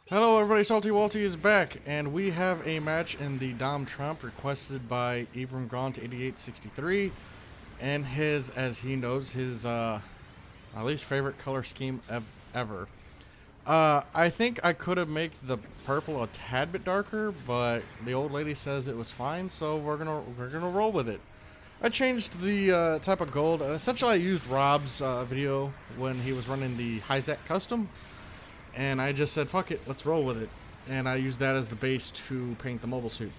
Hello everybody, Salty Walty is back, and we have a match in the Dom Trump requested by Abram Gaunt 8863, and his, as he knows, his my least favorite color scheme ever. I think I could have made the purple a tad bit darker, but the old lady says it was fine, so we're gonna roll with it. I changed the type of gold. Essentially, I used Rob's video when he was running the Hyzak custom, and I just said, fuck it, let's roll with it. And I used that as the base to paint the mobile suit.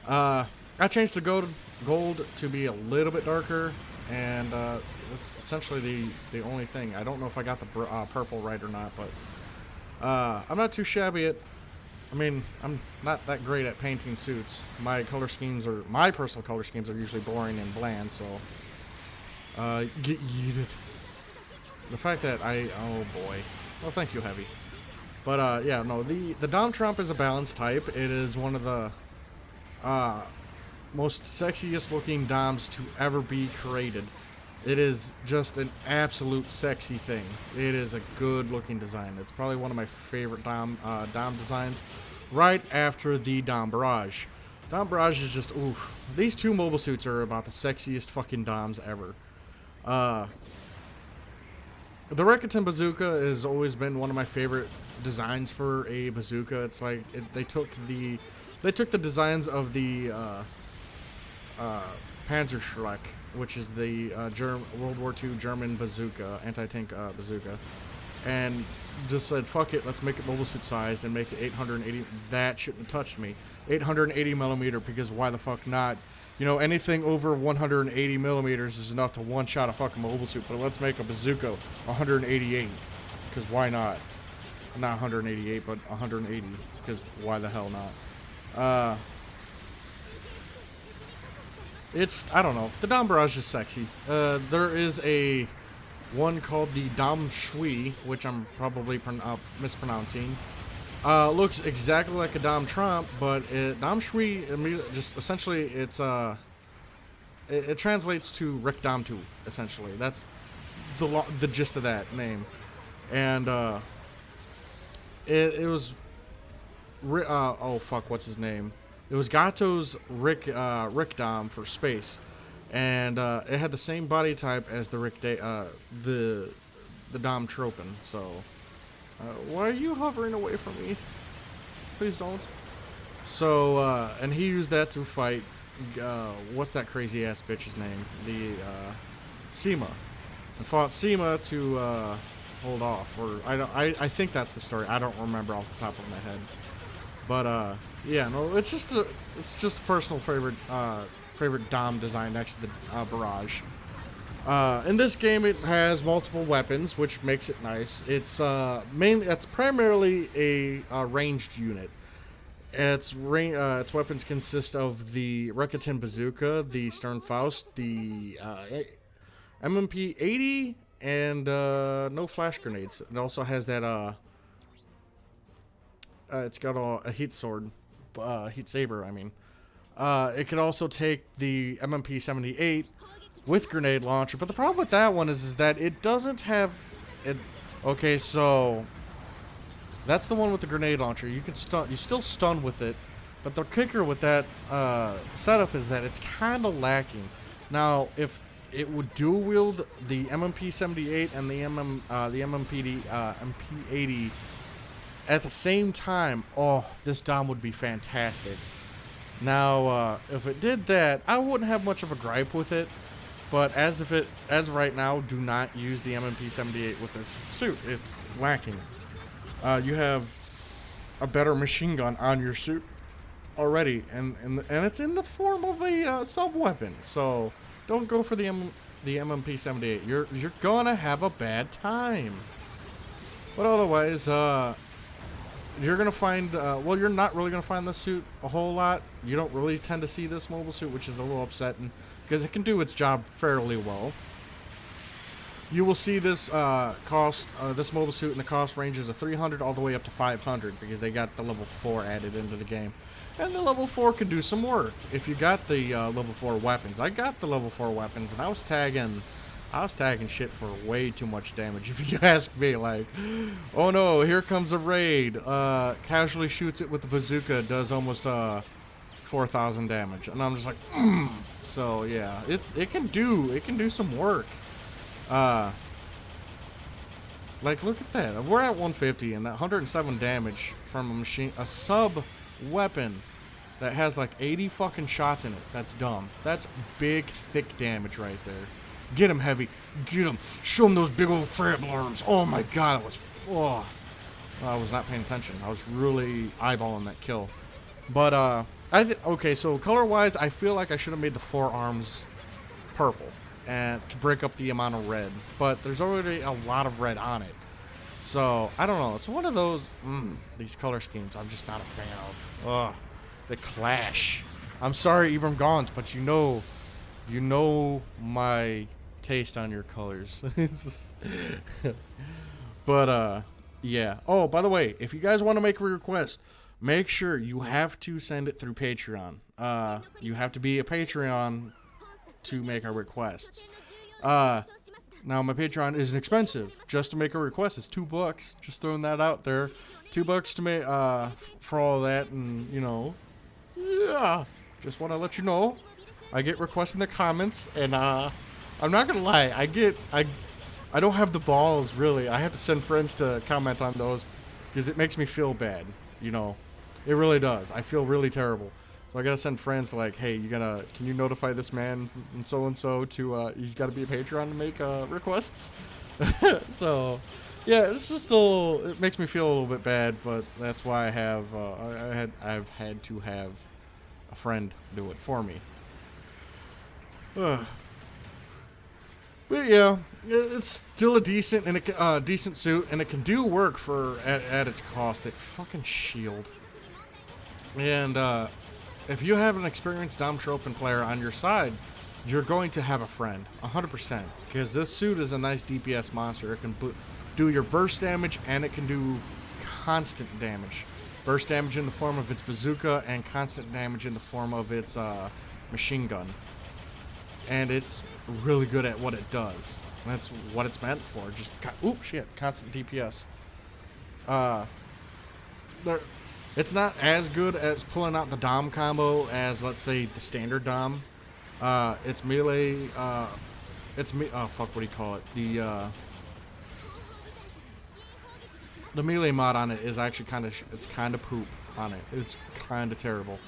I changed the gold to be a little bit darker, and that's essentially the only thing. I don't know if I got the purple right or not, but I'm not too shabby at. I mean, I'm not that great at painting suits. My personal color schemes are usually boring and bland. So, get yeeted. The fact that oh boy. Well, thank you, Heavy. But yeah, no, the Dom Trump is a balanced type. It is one of the most sexiest looking Doms to ever be created. It is just an absolute sexy thing. It is a good looking design. It's probably one of my favorite Dom designs, right after the Dom Barrage. Dom Barrage is just, oof. These two mobile suits are about the sexiest fucking Doms ever. The Rekitin Bazooka has always been one of my favorite designs for a bazooka. It's like they took the designs of the Panzerschreck, which is the World War II German bazooka, anti-tank bazooka, and just said, fuck it, let's make it mobile suit sized and make it 880. That shouldn't have touched me. 880 millimeter, because why the fuck not? You know, anything over 180 millimeters is enough to one-shot a fucking mobile suit, but let's make a bazooka 188, because why not? Not 188, but 180, because why the hell not? I don't know. The Dom Barrage is sexy. There is a one called the Dom Shui, which I'm probably mispronouncing. Looks exactly like a Dom Trump, but Dom Shui, just essentially, it translates to Rick Dom 2, essentially. That's the gist of that name. And it was oh fuck, what's his name? It was Gato's Rick Dom for space, and it had the same body type as the the Dom Tropin. So why are you hovering away from me? Please don't. So and he used that to fight what's that crazy ass bitch's name? The Sema, and fought Sema to hold off, or I think that's the story. I don't remember off the top of my head, but yeah, no, it's just a personal favorite Dom design next to the Barrage. In this game, it has multiple weapons, which makes it nice. It's primarily a ranged unit. Its weapons consist of the Rekitin Bazooka, the Sternfaust, the MMP 80, and no flash grenades. It also has that it's got a heat sword, heat saber. I mean, it could also take the MMP 78 with grenade launcher, but the problem with that one is that it doesn't have it. Okay, so that's the one with the grenade launcher. You still stun with it, but the kicker with that setup is that it's kind of lacking. Now, if it would dual wield the MMP 78 and the MMP 80 at the same time, oh, this Dom would be fantastic. Now, if it did that, I wouldn't have much of a gripe with it. But as of right now, do not use the MMP 78 with this suit. It's lacking. You have a better machine gun on your suit already, and it's in the form of a sub weapon. So don't go for the MMP 78. You're gonna have a bad time. But otherwise, you're gonna find well, you're not really gonna find this suit a whole lot. You don't really tend to see this mobile suit, which is a little upsetting, because it can do its job fairly well. You will see this this mobile suit in the cost ranges of 300 all the way up to 500, because they got the level 4 added into the game, and the level 4 can do some work if you got the level 4 weapons. I got the level 4 weapons, and I was tagging I was tagging shit for way too much damage, if you ask me. Like, oh no, here comes a raid. Casually shoots it with the bazooka, does almost 4,000 damage, and I'm just like, So yeah, it can do some work. Like, look at that. We're at 150, and that 107 damage from a sub weapon that has like 80 fucking shots in it. That's dumb. That's big, thick damage right there. Get him, Heavy. Get him. Show him those big old crab arms. Oh my god, that was... Oh. I was not paying attention. I was really eyeballing that kill. But, okay, so color-wise, I feel like I should have made the forearms purple and to break up the amount of red. But there's already a lot of red on it. So, I don't know. It's one of those... these color schemes I'm just not a fan of. Ugh. They clash. I'm sorry, Ibram Gaunt, but you know my taste on your colors. But yeah. Oh, by the way, if you guys want to make a request, make sure you have to send it through Patreon. You have to be a Patreon to make our requests. Now my Patreon isn't expensive. Just to make a request, it's $2. Just throwing that out there. $2 to make for all that, and you know, yeah. Just want to let you know. I get requests in the comments, and I'm not gonna lie, I don't have the balls, really. I have to send friends to comment on those because it makes me feel bad, you know. It really does. I feel really terrible. So I gotta send friends like, hey, can you notify this man and so to he's got to be a Patreon to make requests. So yeah, it's just it makes me feel a little bit bad, but that's why I've had to have a friend do it for me. But yeah, it's still a decent suit, and it can do work at its cost. It fucking shield. And if you have an experienced Dom Tropin player on your side, you're going to have a friend, 100%, because this suit is a nice DPS monster. It can do your burst damage, and it can do constant damage. Burst damage in the form of its bazooka, and constant damage in the form of its machine gun. And it's really good at what it does. That's what it's meant for. Just constant DPS. It's not as good as pulling out the Dom combo as, let's say, the standard Dom. It's melee. Oh fuck, what do you call it? The melee mod on it is actually it's kind of poop on it. It's kind of terrible.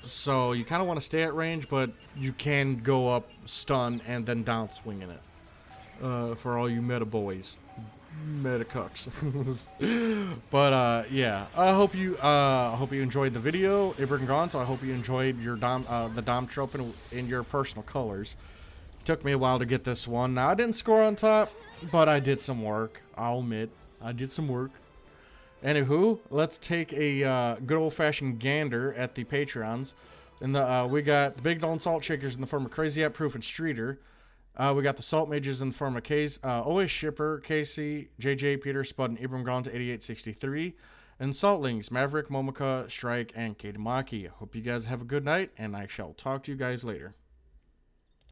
So you kind of want to stay at range, but you can go up, stun, and then down swinging it. For all you meta boys, meta cucks. But yeah, I hope you enjoyed the video, Ibram Gaunt. I hope you enjoyed your the Dom Tropin in your personal colors. It took me a while to get this one. Now I didn't score on top, but I did some work. I'll admit, I did some work. Anywho, let's take a good old-fashioned gander at the Patreons. And we got the Big Dome Salt Shakers in the form of Crazy App Proof and Streeter. We got the Salt Mages in the form of Always Shipper, Casey, JJ, Peter, Spud, and Ibram Gaunt to 8863. And Saltlings, Maverick, Momika, Strike, and Katamaki. I hope you guys have a good night, and I shall talk to you guys later.